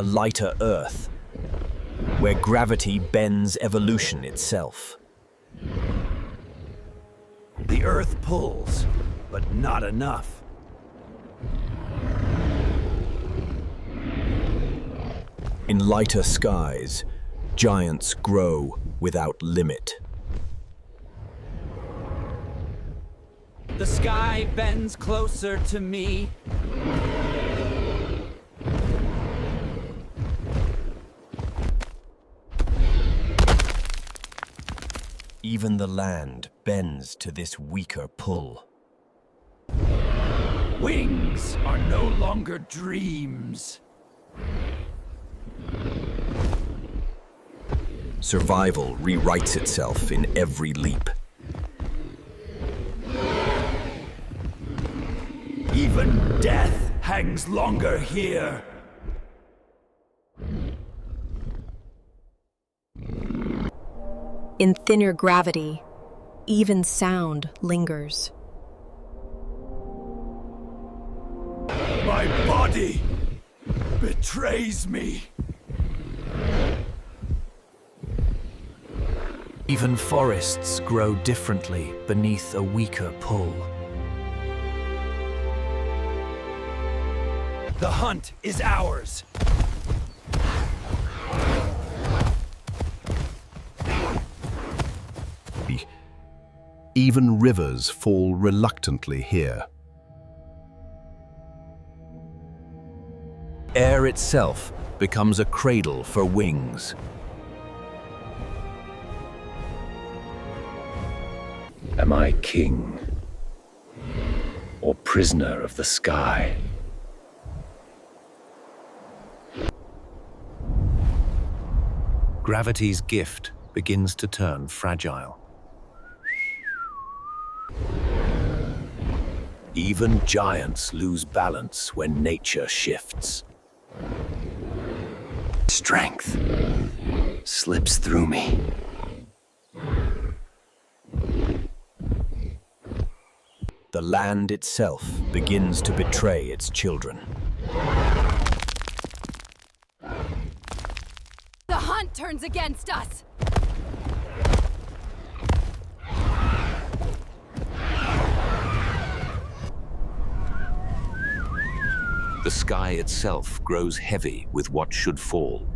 a lighter Earth, where gravity bends evolution itself. The Earth pulls, but not enough. In lighter skies, giants grow without limit. The sky bends closer to me. Even the land bends to this weaker pull. Wings are no longer dreams. Survival rewrites itself in every leap. Even death hangs longer here. In thinner gravity, even sound lingers. My body betrays me. Even forests grow differently beneath a weaker pull. The hunt is ours. Even rivers fall reluctantly here. Air itself becomes a cradle for wings. Am I king or prisoner of the sky? Gravity's gift begins to turn fragile. Even giants lose balance when nature shifts. Strength slips through me. The land itself begins to betray its children. The hunt turns against us! The sky itself grows heavy with what should fall.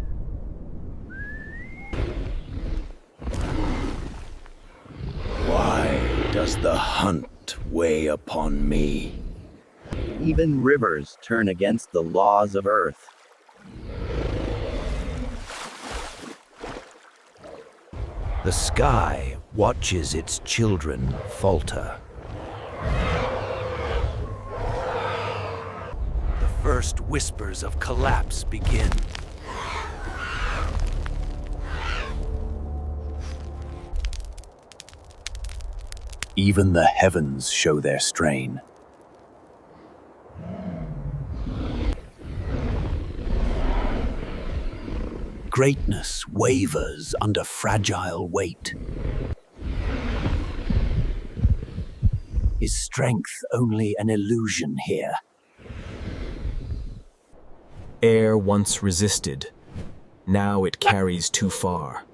Why does the hunt weigh upon me? Even rivers turn against the laws of Earth. The sky watches its children falter. The first whispers of collapse begin. Even the heavens show their strain. Greatness wavers under fragile weight. Is strength only an illusion here? Air once resisted, now it carries too far.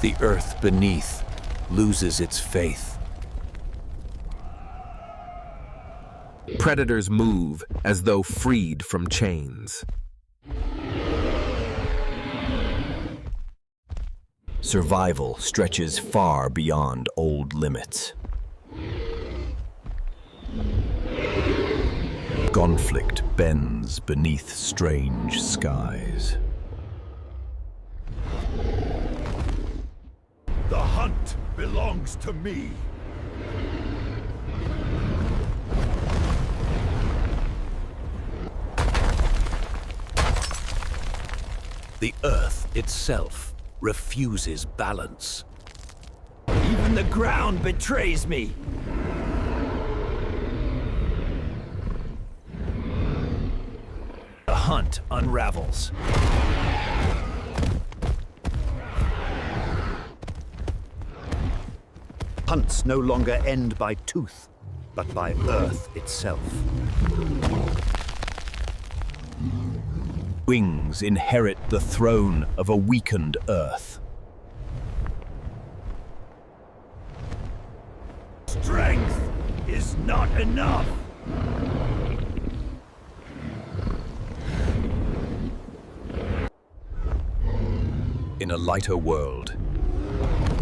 The earth beneath loses its faith. Predators move as though freed from chains. Survival stretches far beyond old limits. Conflict bends beneath strange skies. The hunt belongs to me. The earth itself refuses balance. Even the ground betrays me. The hunt unravels. Hunts no longer end by tooth, but by Earth itself. Wings inherit the throne of a weakened Earth. Strength is not enough. In a lighter world,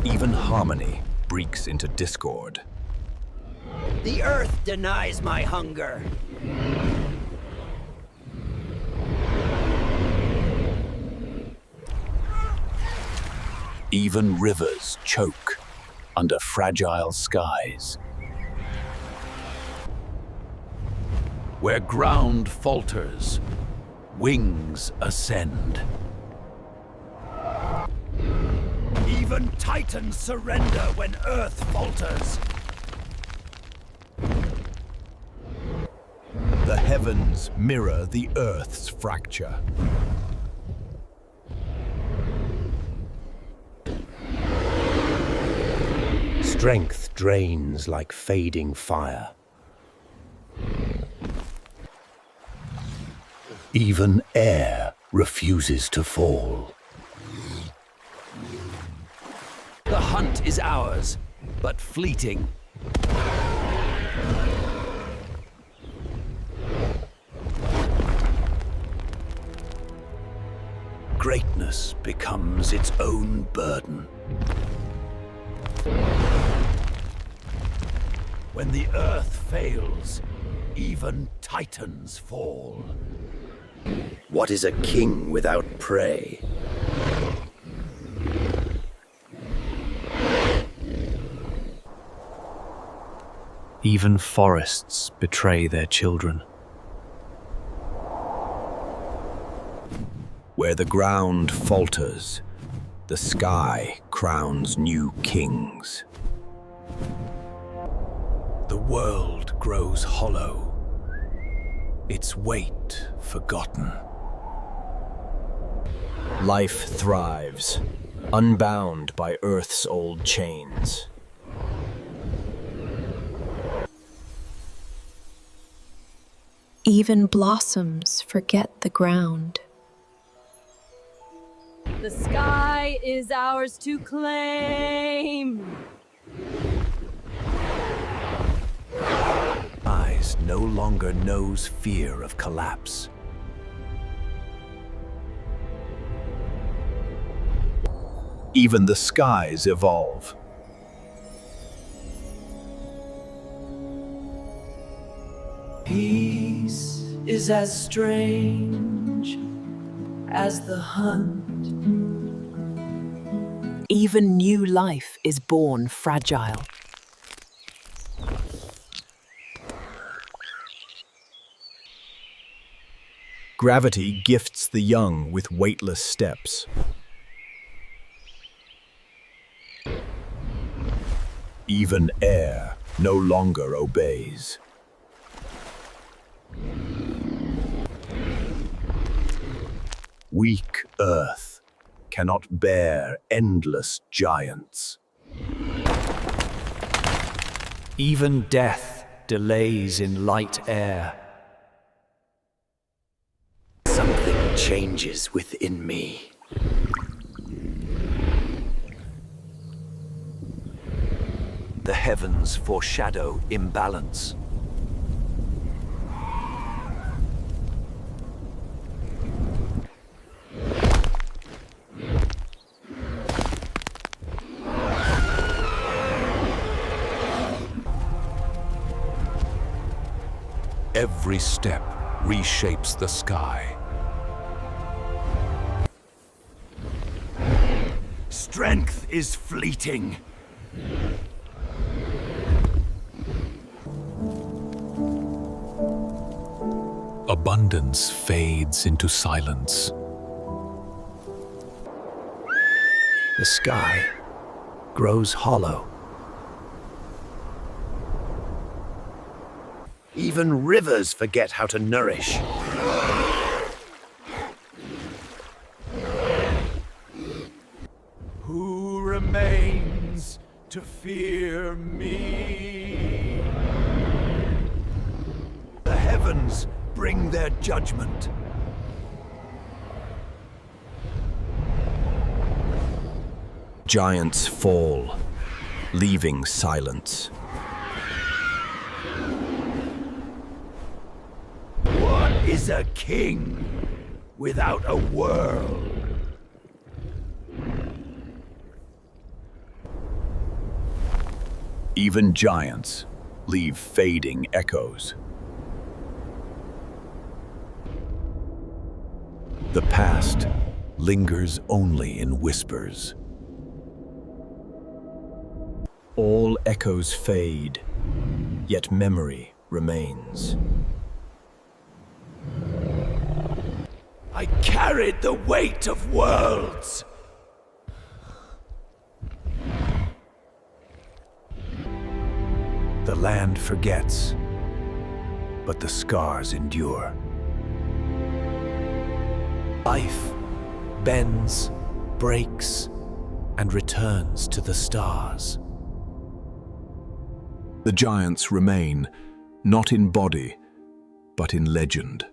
even harmony breaks into discord. The Earth denies my hunger. Even rivers choke under fragile skies. Where ground falters, wings ascend. Even titans surrender when Earth falters. The heavens mirror the Earth's fracture. Strength drains like fading fire. Even air refuses to fall. The hunt is ours, but fleeting. Greatness becomes its own burden. When the Earth fails, even titans fall. What is a king without prey? Even forests betray their children. Where the ground falters, the sky crowns new kings. The world grows hollow, its weight forgotten. Life thrives, unbound by Earth's old chains. Even blossoms forget the ground. The sky is ours to claim. Eyes no longer knows fear of collapse. Even the skies evolve. Peace is as strange as the hunt. Even new life is born fragile. Gravity gifts the young with weightless steps. Even air no longer obeys. Weak Earth cannot bear endless giants. Even death delays in light air. Something changes within me. The heavens foreshadow imbalance. Every step reshapes the sky. Strength is fleeting. Abundance fades into silence. The sky grows hollow. Even rivers forget how to nourish. Who remains to fear me? heavens bring their judgment. Giants fall, leaving silence. What is a king without a world? Even giants leave fading echoes. The past lingers only in whispers. All echoes fade, yet memory remains. I carried the weight of worlds. The land forgets, but the scars endure. Life bends, breaks, and returns to the stars. The giants remain, not in body, but in legend.